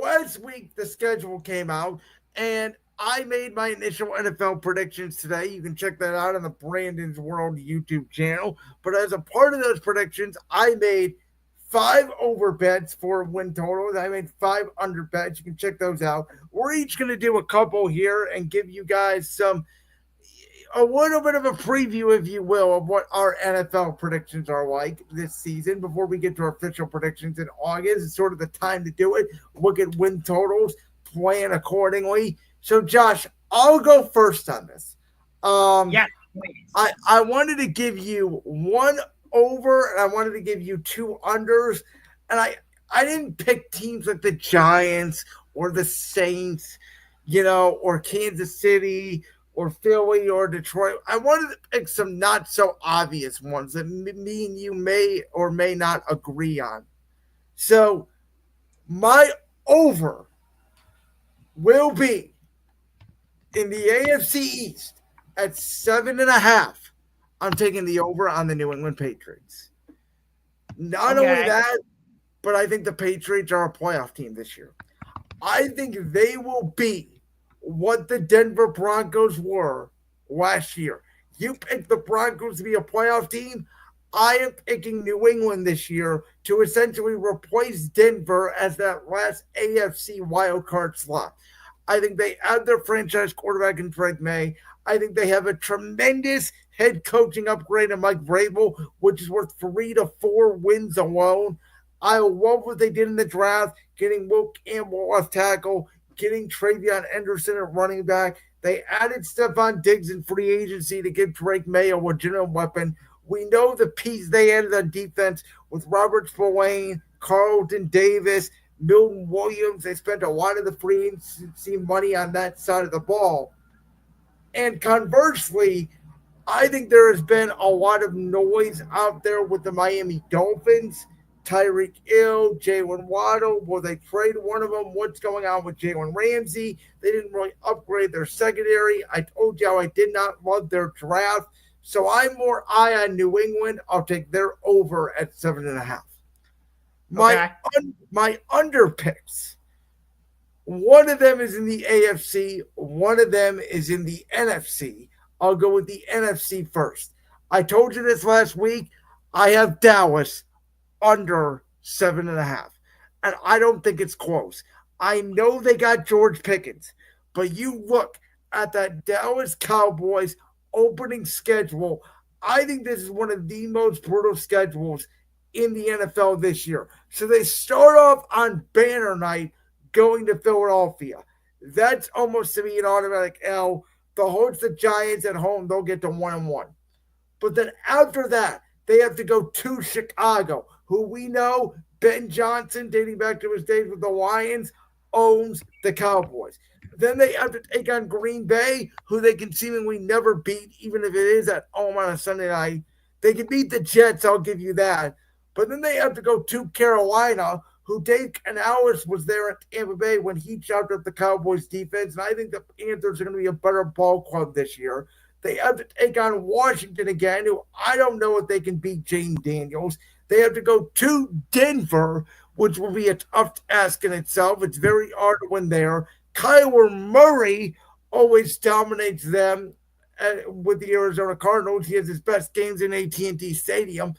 last week the schedule came out, and I made my initial NFL predictions today. You can check that out on the Brandon's World YouTube channel. But as a part of those predictions, I made 5 over bets for win totals. I made 5 under bets. You can check those out. We're each going to do a couple here and give you guys a little bit of a preview, if you will, of what our NFL predictions are like this season before we get to our official predictions in August. It's sort of the time to do it. Look at win totals, plan accordingly. So, Josh, I'll go first on this. Um, Yes, please. I wanted to give you one over and I wanted to give you 2 unders. And I didn't pick teams like the Giants or the Saints, or Kansas City or Philly or Detroit. I wanted to pick some not so obvious ones that me and you may or may not agree on. So my over will be in the AFC East at 7.5. I'm taking the over on the New England Patriots. Not only Okay. that, but I think the Patriots are a playoff team this year. I think they will be what the Denver Broncos were last year. You picked the Broncos to be a playoff team. I am picking New England this year to essentially replace Denver as that last AFC wildcard slot. I think they add their franchise quarterback in Drake May. I think they have a tremendous head coaching upgrade in Mike Vrabel, which is worth 3 to 4 wins alone. I love what they did in the draft, getting Will Campbell left tackle, getting Travion Henderson at running back. They added Stephon Diggs in free agency to give Drake May a legitimate weapon. We know the piece they added on defense with Robert Spillane, Carlton Davis, Milton Williams. They spent a lot of the free agency money on that side of the ball. And conversely, I think there has been a lot of noise out there with the Miami Dolphins. Tyreek Hill, Jalen Waddle. Will they trade one of them? What's going on with Jalen Ramsey? They didn't really upgrade their secondary. I told you I did not love their draft. So I'm more eye on New England. I'll take their over at 7.5. My Okay. my under picks. One of them is in the AFC. One of them is in the NFC. I'll go with the NFC first. I told you this last week. I have Dallas under 7.5. And I don't think it's close. I know they got George Pickens, but you look at that Dallas Cowboys opening schedule. I think this is one of the most brutal schedules in the NFL this year. So they start off on banner night going to Philadelphia. That's almost to me an automatic L. They'll host the Giants at home. They'll get to 1-1. But then after that, they have to go to Chicago, who we know Ben Johnson, dating back to his days with the Lions, owns the Cowboys. Then they have to take on Green Bay, who they can seemingly never beat, even if it is at home on a Sunday night. They can beat the Jets, I'll give you that. But then they have to go to Carolina, who Dave Canales was there at Tampa Bay when he chopped up the Cowboys defense. And I think the Panthers are going to be a better ball club this year. They have to take on Washington again, who I don't know if they can beat Jane Daniels. They have to go to Denver, which will be a tough task in itself. It's very hard to win there. Kyler Murray always dominates them with the Arizona Cardinals. He has his best games in AT&T Stadium.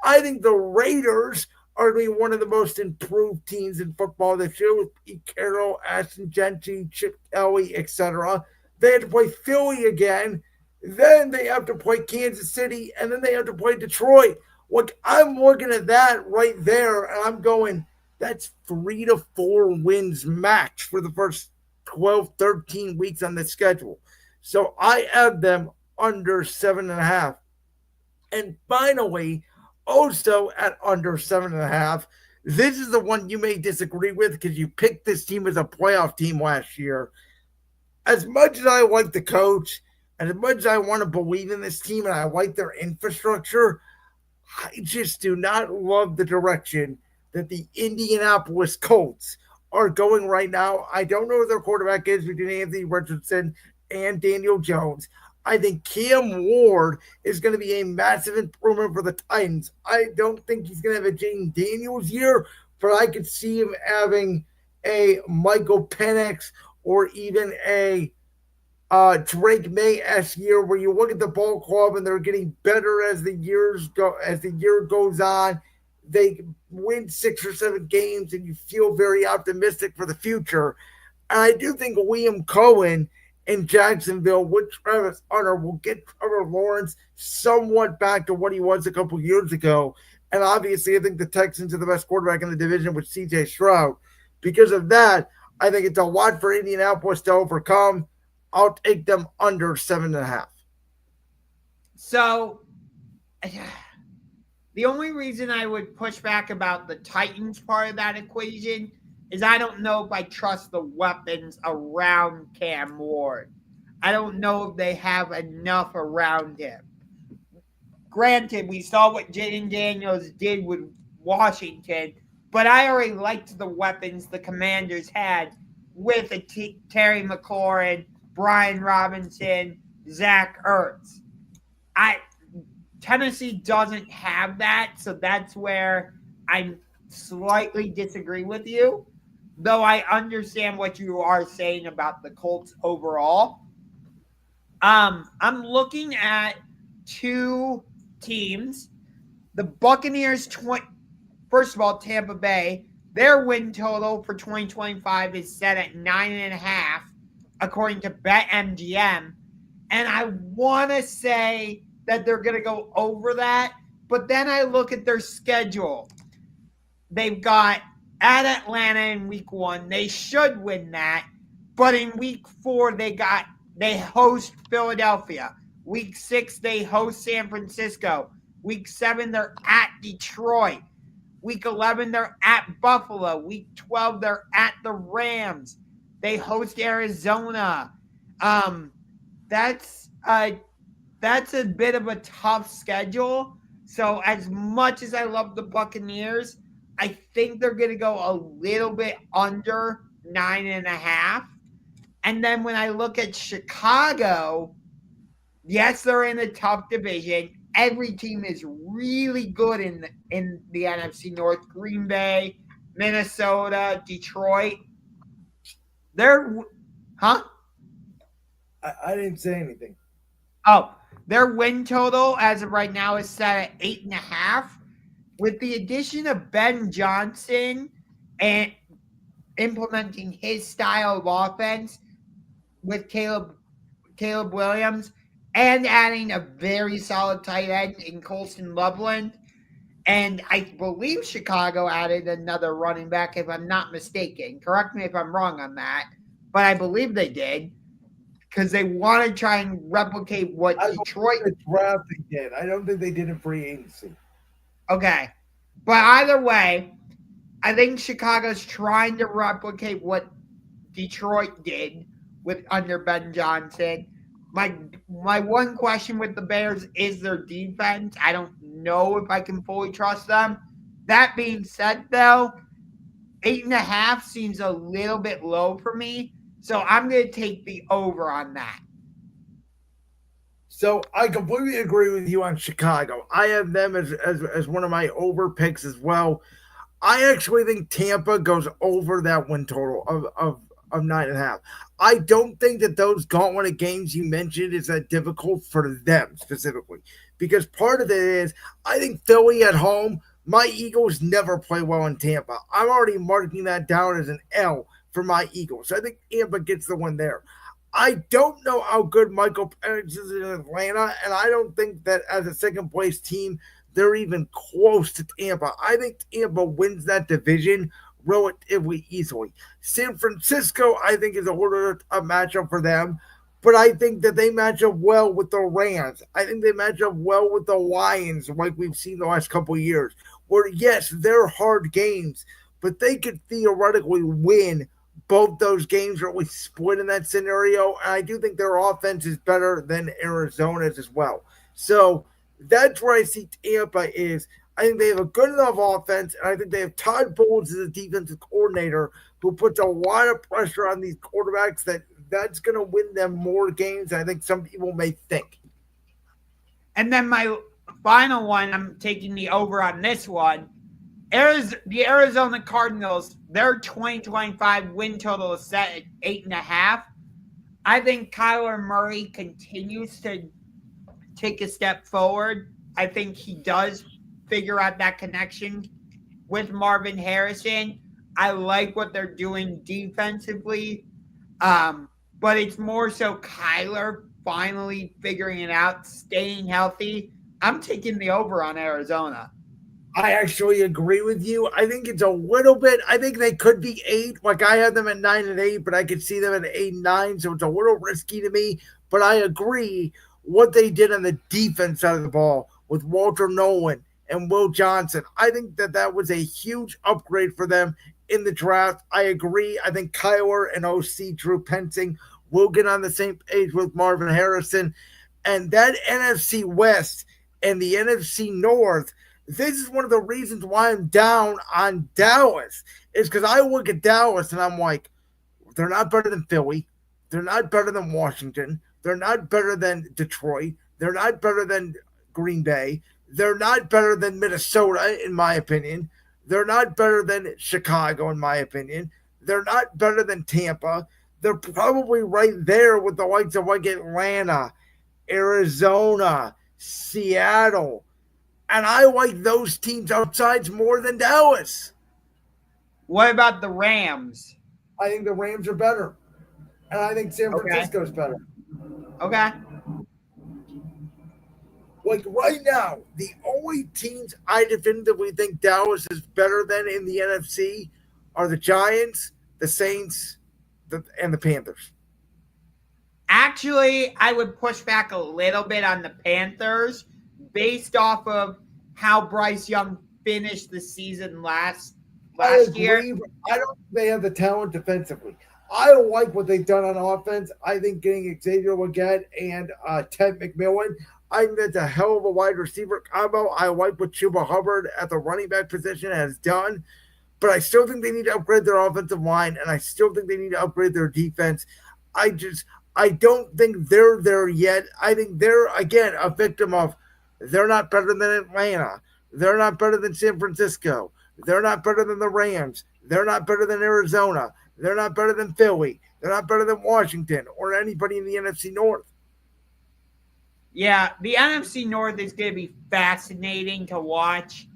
I think the Raiders are going to be one of the most improved teams in football this year with Pete Carroll, Ashton Genty, Chip Kelly, etc. They have to play Philly again. Then they have to play Kansas City, and then they have to play Detroit. Look, I'm looking at that right there, and I'm going, that's 3 to 4 wins max for the first 12, 13 weeks on the schedule. So I have them under 7.5. And finally, also at under 7.5, this is the one you may disagree with because you picked this team as a playoff team last year. As much as I like the coach, and as much as I want to believe in this team and I like their infrastructure, I just do not love the direction that the Indianapolis Colts are going right now. I don't know who their quarterback is between Anthony Richardson and Daniel Jones. I think Cam Ward is going to be a massive improvement for the Titans. I don't think he's going to have a Jaden Daniels year, but I could see him having a Michael Penix or even a Drake May-esque year where you look at the ball club and they're getting better as the year goes on. They win 6 or 7 games and you feel very optimistic for the future. And I do think Liam Cohen in Jacksonville with Travis Hunter will get Trevor Lawrence somewhat back to what he was a couple years ago. And obviously, I think the Texans are the best quarterback in the division with CJ Stroud. Because of that, I think it's a lot for Indianapolis to overcome. I'll take them under 7.5. So, the only reason I would push back about the Titans part of that equation is I don't know if I trust the weapons around Cam Ward. I don't know if they have enough around him. Granted, we saw what Jaden Daniels did with Washington, but I already liked the weapons the Commanders had with Terry McLaurin, Brian Robinson, Zach Ertz. Tennessee doesn't have that, so that's where I slightly disagree with you, though I understand what you are saying about the Colts overall. I'm looking at two teams. The Buccaneers, first of all, Tampa Bay, their win total for 2025 is set at 9.5, according to BetMGM. And I want to say that they're going to go over that. But then I look at their schedule. They've got at Atlanta in week 1. They should win that. But in week 4, they host Philadelphia. Week 6, they host San Francisco. Week 7, they're at Detroit. Week 11, they're at Buffalo. Week 12, they're at the Rams. They host Arizona. That's a bit of a tough schedule. So as much as I love the Buccaneers, I think they're going to go a little bit under 9.5. And then when I look at Chicago, yes, they're in a tough division. Every team is really good in the NFC North. Green Bay, Minnesota, Detroit. They're, huh? I didn't say anything. Oh, their win total as of right now is set at 8.5. With the addition of Ben Johnson and implementing his style of offense with Caleb Williams and adding a very solid tight end in Colston Loveland. And I believe Chicago added another running back, if I'm not mistaken. Correct me if I'm wrong on that. But I believe they did. Because they want to try and replicate what Detroit did. The draft they did. I don't think they did in free agency. Okay. But either way, I think Chicago's trying to replicate what Detroit did with under Ben Johnson. My one question with the Bears is their defense. I don't know if I can fully trust them. That being said, though, 8.5 seems a little bit low for me. So I'm going to take the over on that. So I completely agree with you on Chicago. I have them as one of my over picks as well. I actually think Tampa goes over that win total of 9.5. I don't think that those gauntlet of games you mentioned is that difficult for them specifically. Because part of it is, I think Philly at home, my Eagles never play well in Tampa. I'm already marking that down as an L for my Eagles. So I think Tampa gets the one there. I don't know how good Michael Penix is in Atlanta, and I don't think that as a second place team, they're even close to Tampa. I think Tampa wins that division relatively easily. San Francisco, I think, is a harder matchup for them, but I think that they match up well with the Rams. I think they match up well with the Lions, like we've seen the last couple of years, where, yes, they're hard games, but they could theoretically win both those games are always split in that scenario. And I do think their offense is better than Arizona's as well. So that's where I see Tampa is. I think they have a good enough offense, and I think they have Todd Bowles as a defensive coordinator who puts a lot of pressure on these quarterbacks that's going to win them more games than I think some people may think. And then my final one, I'm taking the over on this one, The Arizona Cardinals, their 2025 win total is set at 8.5. I think Kyler Murray continues to take a step forward. I think he does figure out that connection with Marvin Harrison. I like what they're doing defensively. But it's more so Kyler finally figuring it out, staying healthy. I'm taking the over on Arizona. I actually agree with you. I think it's a little bit. I think they could be 8. Like I had them at 9-8, but I could see them at 8-9. So it's a little risky to me. But I agree what they did on the defense side of the ball with Walter Nolan and Will Johnson. I think that was a huge upgrade for them in the draft. I agree. I think Kyler and OC Drew Pensing will get on the same page with Marvin Harrison. And that NFC West and the NFC North, this is one of the reasons why I'm down on Dallas. Is because I look at Dallas and I'm like, they're not better than Philly. They're not better than Washington. They're not better than Detroit. They're not better than Green Bay. They're not better than Minnesota, in my opinion. They're not better than Chicago, in my opinion. They're not better than Tampa. They're probably right there with the likes of like Atlanta, Arizona, Seattle. And I like those teams outside more than Dallas. What about the Rams? I think the Rams are better. And I think San Okay. Francisco is better. Okay. Like right now, the only teams I definitively think Dallas is better than in the NFC are the Giants, the Saints, and the Panthers. Actually, I would push back a little bit on the Panthers based off of how Bryce Young finished the season last year. But I don't think they have the talent defensively. I don't like what they've done on offense. I think getting Xavier Leggett and Ted McMillan, I think that's a hell of a wide receiver combo. I like what Chuba Hubbard at the running back position has done, but I still think they need to upgrade their offensive line, and I still think they need to upgrade their defense. I don't think they're there yet. I think they're, again, a victim of they're not better than Atlanta. They're not better than San Francisco. They're not better than the Rams. They're not better than Arizona. They're not better than Philly. They're not better than Washington or anybody in the NFC North. Yeah, the NFC North is going to be fascinating to watch.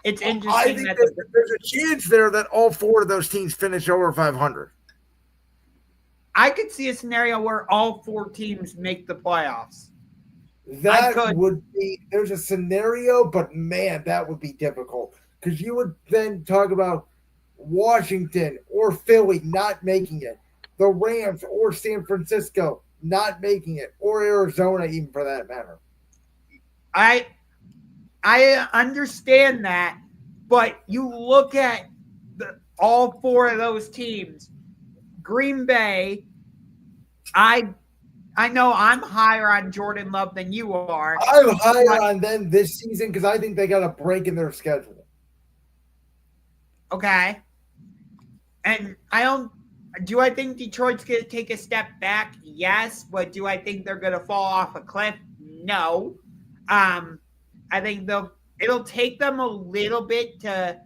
It's interesting. I think there's a chance there that all 4 of those teams finish over 500. I could see a scenario where all 4 teams make the playoffs. That would be, there's a scenario, but man, that would be difficult. Because you would then talk about Washington or Philly not making it, the Rams or San Francisco not making it, or Arizona even for that matter. I understand that, but you look at all 4 of those teams. Green Bay, I know I'm higher on Jordan Love than you are. I'm higher on them this season because I think they got a break in their schedule. Okay. And do I think Detroit's going to take a step back? Yes. But do I think they're going to fall off a cliff? No. I think it'll take them a little bit to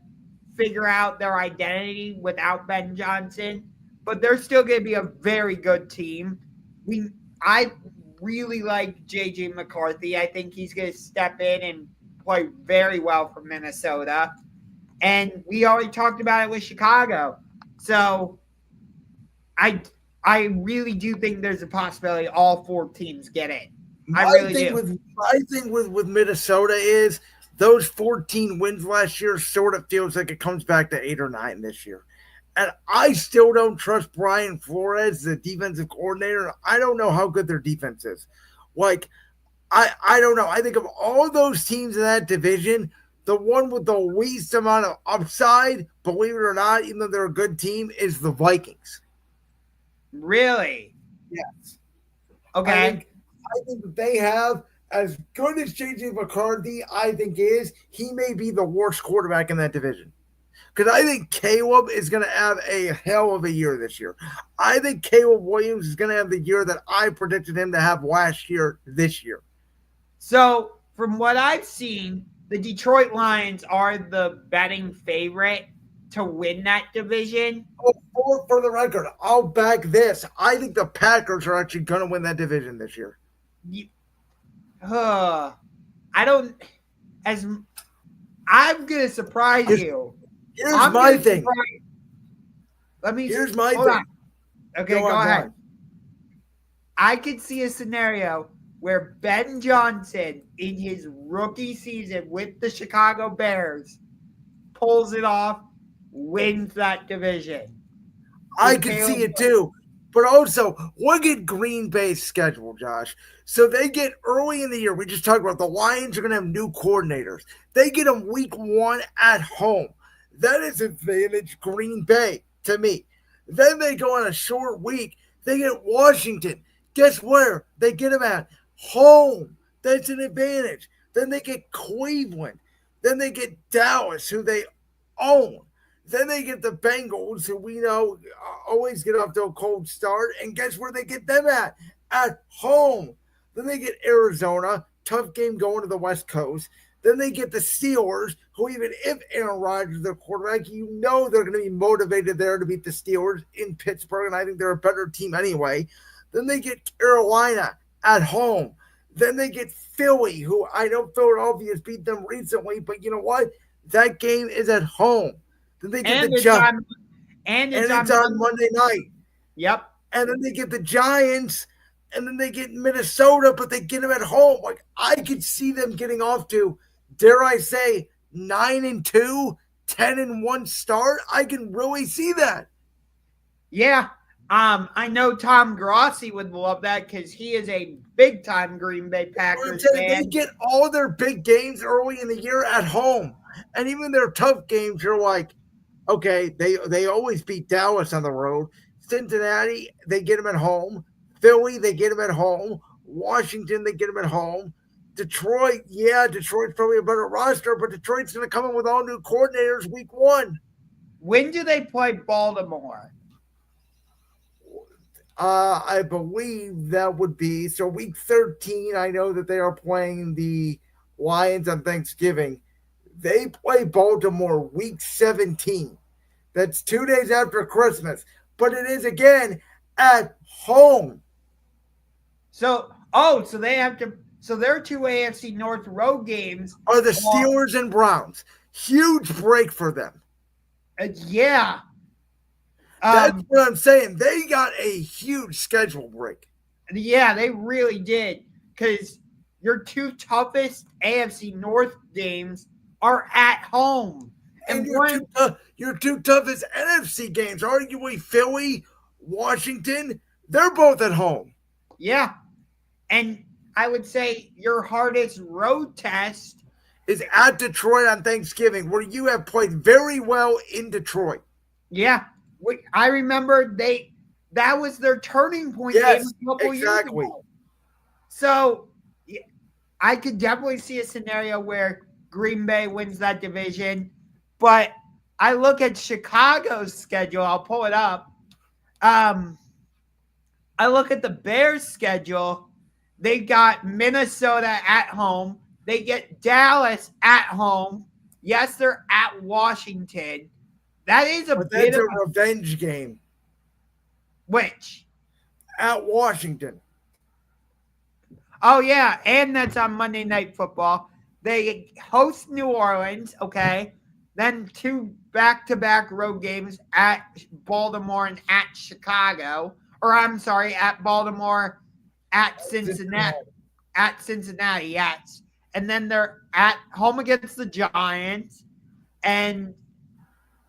figure out their identity without Ben Johnson, but they're still going to be a very good team. I really like J.J. McCarthy. I think he's going to step in and play very well for Minnesota. And we already talked about it with Chicago. So I really do think there's a possibility all 4 teams get in. I really do. My thing with Minnesota is those 14 wins last year sort of feels like it comes back to 8 or 9 this year. And I still don't trust Brian Flores, the defensive coordinator. I don't know how good their defense is. Like, I don't know. I think of all those teams in that division, the one with the least amount of upside, believe it or not, even though they're a good team, is the Vikings. Really? Yes. Okay. I think that they have, as good as J.J. McCarthy, I think he may be the worst quarterback in that division. Because I think Caleb is going to have a hell of a year this year. I think Caleb Williams is going to have the year that I predicted him to have last year, this year. So, from what I've seen, the Detroit Lions are the betting favorite to win that division. Oh, for the record, I'll back this. I think the Packers are actually going to win that division this year. You, I don't. As I'm gonna surprise Here's, you. here's I'm my gonna thing. surprise. Let me Here's my hold on. thing. Okay, go ahead. I could see a scenario where Ben Johnson, in his rookie season with the Chicago Bears, pulls it off, wins that division. I With could see Caleb it too. But also, look at Green Bay's schedule, Josh. So they get early in the year. We just talked about the Lions are going to have new coordinators. They get them week 1 at home. That is advantage Green Bay to me. Then they go on a short week. They get Washington. Guess where? They get them at home. That's an advantage. Then they get Cleveland. Then they get Dallas, who they own. Then they get the Bengals, who we know always get off to a cold start. And guess where they get them at? At home. Then they get Arizona, tough game going to the West Coast. Then they get the Steelers, who even if Aaron Rodgers is their quarterback, you know they're going to be motivated there to beat the Steelers in Pittsburgh, and I think they're a better team anyway. Then they get Carolina at home. Then they get Philly, who I know Philadelphia's beat them recently, but you know what? That game is at home. Then they get and the it's Giants, on and and it's it's on on Monday. Monday night. Yep. And then they get the Giants, and then they get Minnesota, but they get them at home. Like I could see them getting off to, dare I say, 9-2, 10-1 start. I can really see that. Yeah. I know Tom Grossi would love that because he is a big time Green Bay Packers They fan. get all their big games early in the year at home, and even their tough games are like, okay, they always beat Dallas on the road. Cincinnati, they get them at home. Philly, they get them at home. Washington, they get them at home. Detroit, yeah, Detroit's probably a better roster, but Detroit's going to come in with all new coordinators week 1. When do they play Baltimore? I believe that would be so week 13. I know that they are playing the Lions on Thanksgiving. They play Baltimore week 17. That's 2 days after Christmas, but it is again at home. So they have to. So their two AFC North road games Are the are, Steelers and Browns. Huge break for them. yeah. That's what I'm saying. They got a huge schedule break. Yeah, they really did. Because your two toughest AFC North games are at home. And your two toughest NFC games, arguably Philly, Washington, they're both at home. Yeah. And I would say your hardest road test is at Detroit on Thanksgiving, where you have played very well in Detroit. Yeah. I remember that was their turning point game a couple years ago. So I could definitely see a scenario where Green Bay wins that division. But I look at Chicago's schedule. I'll pull it up. I look at the Bears' schedule. They got Minnesota at home. They get Dallas at home. Yes, they're at Washington. That is a revenge game. Which? At Washington. Oh, yeah. And that's on Monday Night Football. They host New Orleans, okay? Then two back-to-back road games at Baltimore and at Chicago. Or, I'm sorry, at Baltimore, at Cincinnati. At Cincinnati, yes. And then they're at home against the Giants. And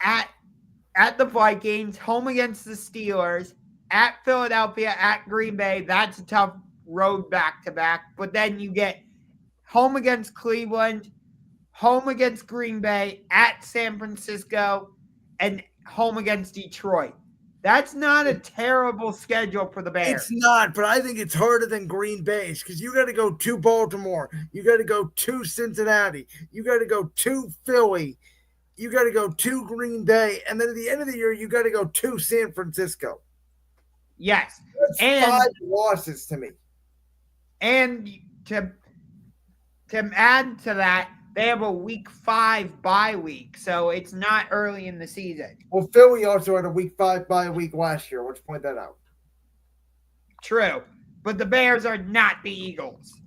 at the Vikings, home against the Steelers, at Philadelphia, at Green Bay. That's a tough road back-to-back. But then you get home against Cleveland, home against Green Bay, at San Francisco, and home against Detroit. That's not a terrible schedule for the Bears. It's not, but I think it's harder than Green Bay's because you got to go to Baltimore. You got to go to Cincinnati. You got to go to Philly. You got to go to Green Bay. And then at the end of the year, you got to go to San Francisco. Yes. That's 5 losses to me. And to add to that, They have a week 5 bye week, so it's not early in the season. Well, Philly also had a week 5 bye week last year. Let's point that out. True. But the Bears are not the Eagles.